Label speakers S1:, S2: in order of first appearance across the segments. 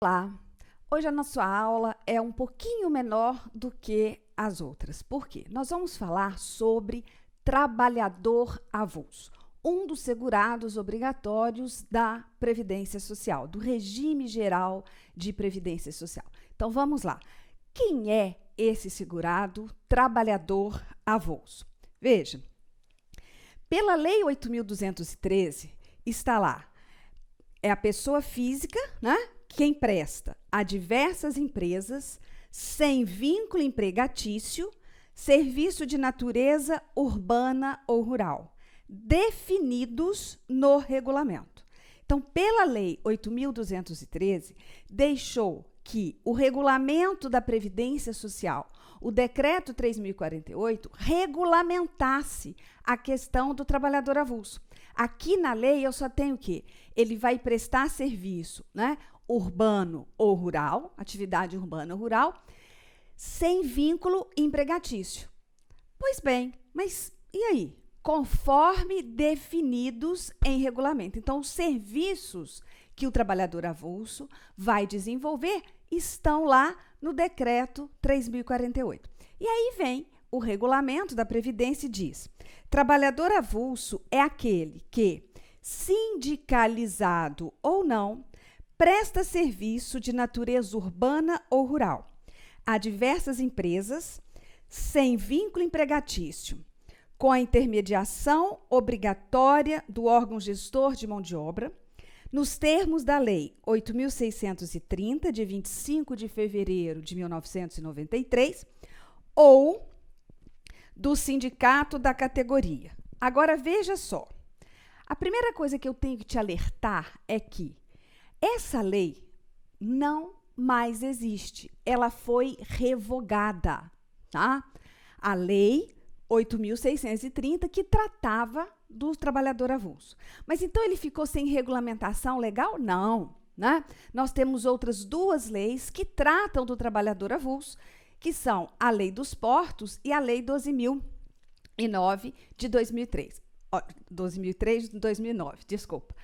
S1: Olá! Hoje a nossa aula é um pouquinho menor do que as outras. Por quê? Nós vamos falar sobre trabalhador avulso, um dos segurados obrigatórios da Previdência Social, do Regime Geral de Previdência Social. Então vamos lá. Quem é esse segurado trabalhador avulso? Veja, pela Lei 8.213 está lá, é a pessoa física, né? Quem presta a diversas empresas, sem vínculo empregatício, serviço de natureza urbana ou rural, definidos no regulamento. Então, pela Lei 8.213, deixou que o regulamento da Previdência Social, o Decreto 3.048, regulamentasse a questão do trabalhador avulso. Aqui na lei eu só tenho o quê? Ele vai prestar serviço, né? Urbano ou rural, atividade urbana ou rural, sem vínculo empregatício. Pois bem, mas e aí? Conforme definidos em regulamento. Então, os serviços que o trabalhador avulso vai desenvolver estão lá no Decreto 3.048. E aí vem o regulamento da Previdência e diz: trabalhador avulso é aquele que, sindicalizado ou não, presta serviço de natureza urbana ou rural a diversas empresas, sem vínculo empregatício, com a intermediação obrigatória do órgão gestor de mão de obra, nos termos da Lei 8.630, de 25 de fevereiro de 1993, ou do sindicato da categoria. Agora, veja só. A primeira coisa que eu tenho que te alertar é que essa lei não mais existe. Ela foi revogada, tá? A Lei 8.630, que tratava do trabalhador avulso. Mas então ele ficou sem regulamentação legal? Não, né? Nós temos outras duas leis que tratam do trabalhador avulso, que são a Lei dos Portos e a Lei 12.009 de 2003. 2003 de 2009, desculpa.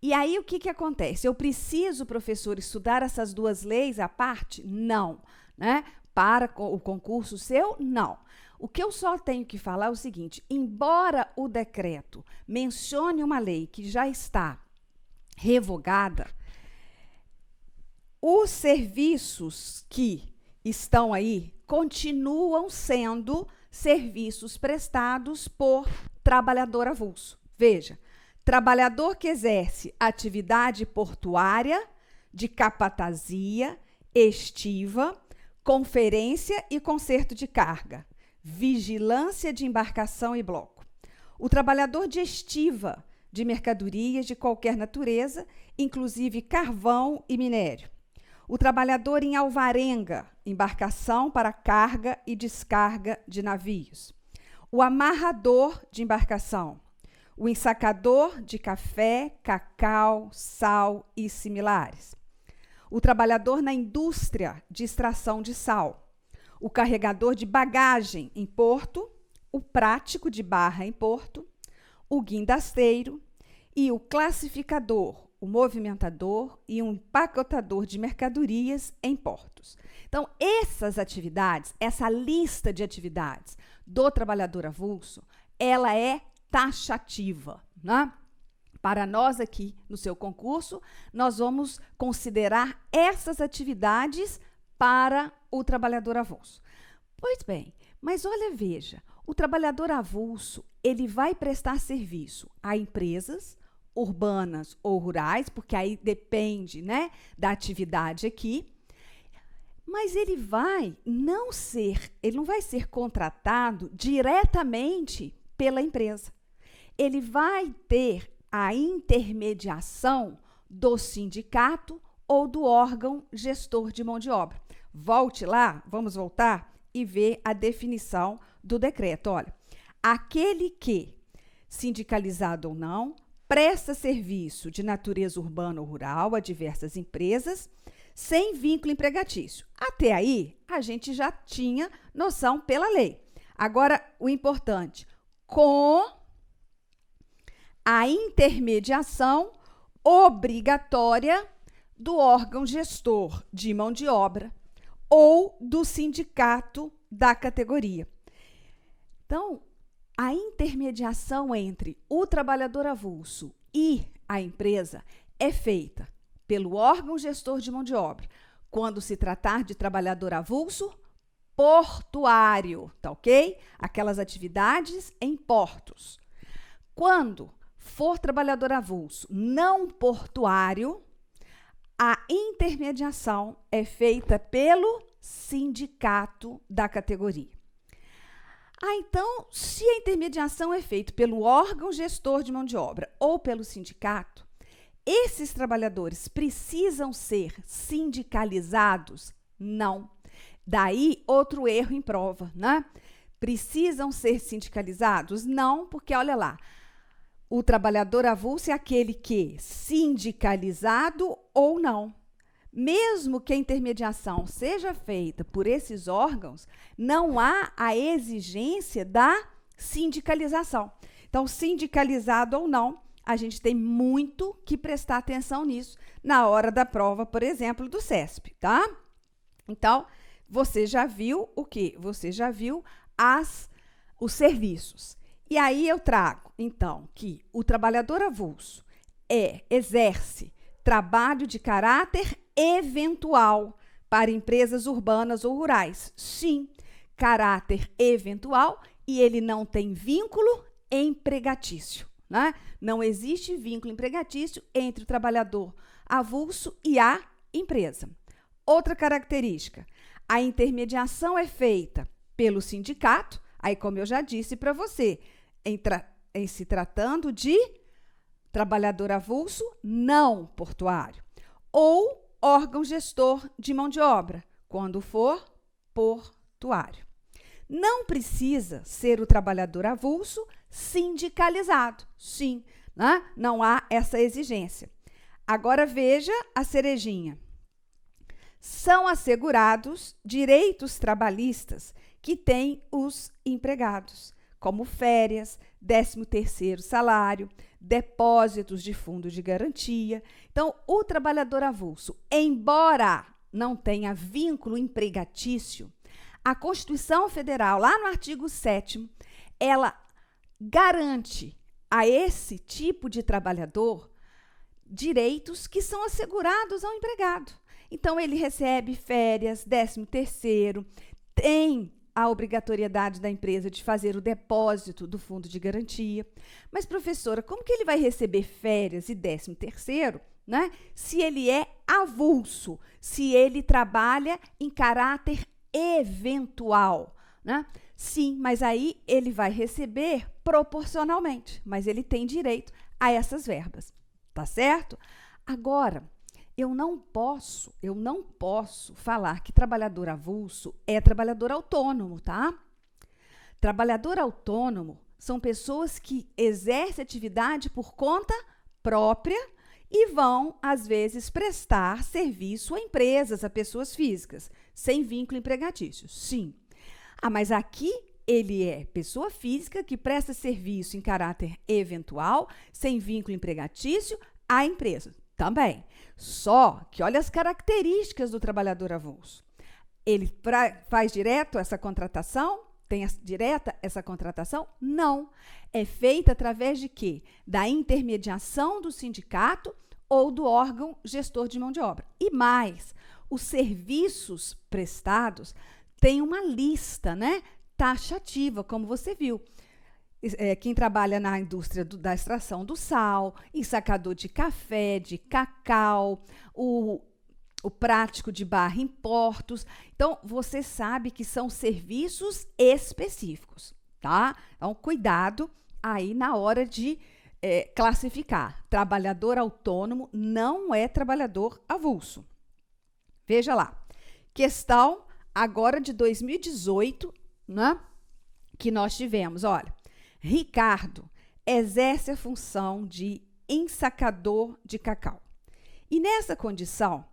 S1: E aí, o que acontece? Eu preciso, professor, estudar essas duas leis à parte? Não. Né? Para o concurso seu? Não. O que eu só tenho que falar é o seguinte: embora o decreto mencione uma lei que já está revogada, os serviços que estão aí continuam sendo serviços prestados por trabalhador avulso. Veja, trabalhador que exerce atividade portuária, de capatazia, estiva, conferência e conserto de carga, vigilância de embarcação e bloco. O trabalhador de estiva, de mercadorias de qualquer natureza, inclusive carvão e minério. O trabalhador em alvarenga, embarcação para carga e descarga de navios. O amarrador de embarcação. O ensacador de café, cacau, sal e similares. O trabalhador na indústria de extração de sal. O carregador de bagagem em porto. O prático de barra em porto. O guindasteiro. E o classificador, o movimentador e um empacotador de mercadorias em portos. Então, essas atividades, essa lista de atividades do trabalhador avulso, ela é taxativa, né? Para nós aqui no seu concurso, nós vamos considerar essas atividades para o trabalhador avulso. Pois bem, mas olha, veja, o trabalhador avulso, ele vai prestar serviço a empresas urbanas ou rurais, porque aí depende, né, da atividade aqui, mas ele não vai ser contratado diretamente pela empresa. Ele vai ter a intermediação do sindicato ou do órgão gestor de mão de obra. Volte lá, vamos voltar e ver a definição do decreto. Olha, aquele que, sindicalizado ou não, presta serviço de natureza urbana ou rural a diversas empresas, sem vínculo empregatício. Até aí, a gente já tinha noção pela lei. Agora, o importante, com a intermediação obrigatória do órgão gestor de mão de obra ou do sindicato da categoria. Então, a intermediação entre o trabalhador avulso e a empresa é feita pelo órgão gestor de mão de obra, quando se tratar de trabalhador avulso portuário, tá ok? Aquelas atividades em portos. Quando for trabalhador avulso não portuário, a intermediação é feita pelo sindicato da categoria. Então, se a intermediação é feita pelo órgão gestor de mão de obra ou pelo sindicato, esses trabalhadores precisam ser sindicalizados? Não. Daí, outro erro em prova, né? Precisam ser sindicalizados? Não, porque olha lá, o trabalhador avulso é aquele que, sindicalizado ou não, mesmo que a intermediação seja feita por esses órgãos, não há a exigência da sindicalização. Então, sindicalizado ou não, a gente tem muito que prestar atenção nisso na hora da prova, por exemplo, do CESP, tá? Então, você já viu o quê? Você já viu os serviços. E aí eu trago, então, que o trabalhador avulso exerce trabalho de caráter eventual para empresas urbanas ou rurais. Sim, caráter eventual, e ele não tem vínculo empregatício, né? Não existe vínculo empregatício entre o trabalhador avulso e a empresa. Outra característica, a intermediação é feita pelo sindicato, aí como eu já disse para você, em se tratando de trabalhador avulso não portuário, ou órgão gestor de mão de obra, quando for portuário. Não precisa ser o trabalhador avulso sindicalizado, sim, né? Não há essa exigência. Agora veja a cerejinha. São assegurados direitos trabalhistas que têm os empregados, como férias, 13º salário, depósitos de fundo de garantia. Então, o trabalhador avulso, embora não tenha vínculo empregatício, a Constituição Federal, lá no artigo 7º, ela garante a esse tipo de trabalhador direitos que são assegurados ao empregado. Então, ele recebe férias, 13º, tem a obrigatoriedade da empresa de fazer o depósito do fundo de garantia. Mas, professora, como que ele vai receber férias e 13º, né, se ele é avulso, se ele trabalha em caráter eventual, né? Sim, mas aí ele vai receber proporcionalmente, mas ele tem direito a essas verbas, tá certo? Agora, eu não posso falar que trabalhador avulso é trabalhador autônomo, tá? Trabalhador autônomo são pessoas que exercem atividade por conta própria e vão, às vezes, prestar serviço a empresas, a pessoas físicas, sem vínculo empregatício. Sim. Mas aqui ele é pessoa física que presta serviço em caráter eventual, sem vínculo empregatício, à empresa. Também. Só que olha as características do trabalhador avulso. Ele faz direto essa contratação? Tem direta essa contratação? Não. É feita através de quê? Da intermediação do sindicato ou do órgão gestor de mão de obra. E mais, os serviços prestados têm uma lista, né, taxativa, como você viu. Quem trabalha na indústria da extração do sal, ensacador de café, de cacau, o prático de barra em portos. Então, você sabe que são serviços específicos, tá? Então, cuidado aí na hora de classificar. Trabalhador autônomo não é trabalhador avulso. Veja lá. Questão agora de 2018, né? Que nós tivemos, olha. Ricardo exerce a função de ensacador de cacau. E nessa condição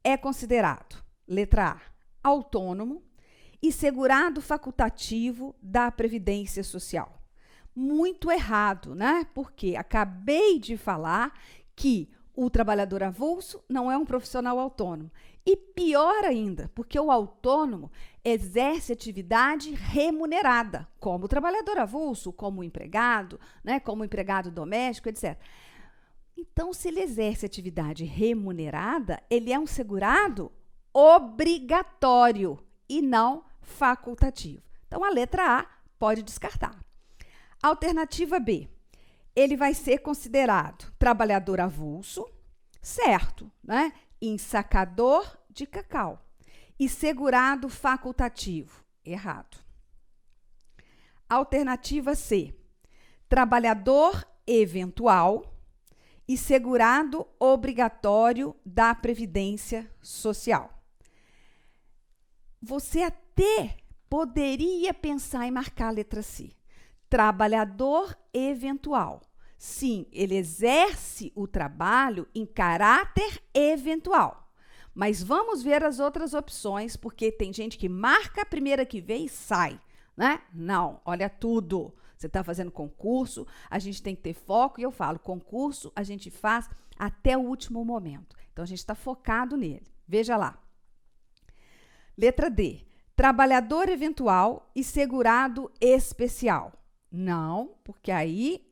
S1: é considerado, letra A, autônomo e segurado facultativo da Previdência Social. Muito errado, né? Porque acabei de falar que O trabalhador avulso não é um profissional autônomo. E pior ainda, porque o autônomo exerce atividade remunerada, como o trabalhador avulso, como o empregado, né, como o empregado doméstico, etc. Então, se ele exerce atividade remunerada, ele é um segurado obrigatório e não facultativo. Então, a letra A pode descartar. Alternativa B. Ele vai ser considerado trabalhador avulso, certo, né? Ensacador de cacau. E segurado facultativo, errado. Alternativa C. Trabalhador eventual e segurado obrigatório da Previdência Social. Você até poderia pensar em marcar a letra C. Trabalhador eventual. Sim, ele exerce o trabalho em caráter eventual. Mas vamos ver as outras opções, porque tem gente que marca a primeira que vem e sai, né? Não, olha tudo. Você está fazendo concurso, a gente tem que ter foco, e eu falo, concurso a gente faz até o último momento. Então, a gente está focado nele. Veja lá. Letra D. Trabalhador eventual e segurado especial. Não, porque aí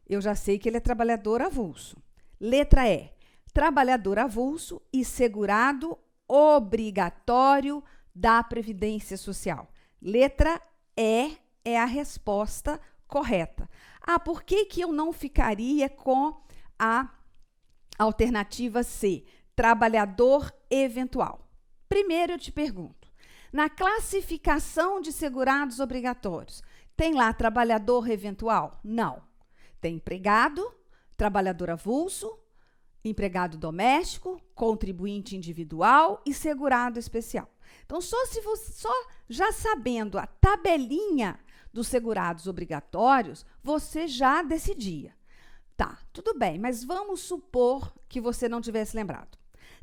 S1: eu já sei que ele é trabalhador avulso. Letra E. Trabalhador avulso e segurado obrigatório da Previdência Social. Letra E é a resposta correta. Por que eu não ficaria com a alternativa C? Trabalhador eventual. Primeiro eu te pergunto, na classificação de segurados obrigatórios, tem lá trabalhador eventual? Não. Tem empregado, trabalhador avulso, empregado doméstico, contribuinte individual e segurado especial. Então, só já sabendo a tabelinha dos segurados obrigatórios, você já decidia. Tá, tudo bem, mas vamos supor que você não tivesse lembrado.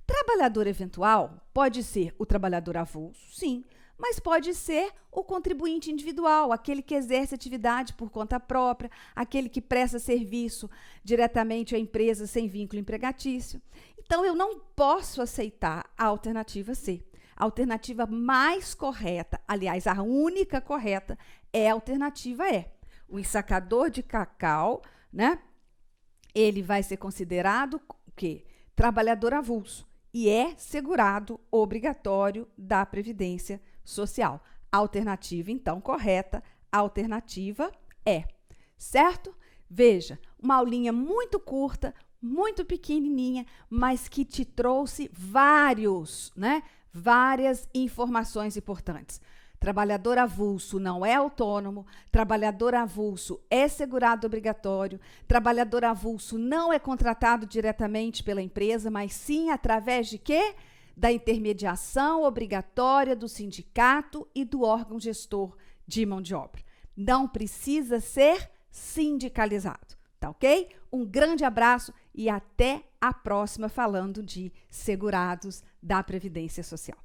S1: Trabalhador eventual pode ser o trabalhador avulso, sim, mas pode ser o contribuinte individual, aquele que exerce atividade por conta própria, aquele que presta serviço diretamente à empresa sem vínculo empregatício. Então, eu não posso aceitar a alternativa C. A alternativa mais correta, aliás, a única correta, é a alternativa E. O ensacador de cacau, né? Ele vai ser considerado o quê? Trabalhador avulso e é segurado obrigatório da Previdência Social. Alternativa, então, correta, alternativa E. Certo? Veja, uma aulinha muito curta, muito pequenininha, mas que te trouxe várias informações importantes. Trabalhador avulso não é autônomo, trabalhador avulso é segurado obrigatório, trabalhador avulso não é contratado diretamente pela empresa, mas sim através de quê? Da intermediação obrigatória do sindicato e do órgão gestor de mão de obra. Não precisa ser sindicalizado, tá ok? Um grande abraço e até a próxima falando de segurados da Previdência Social.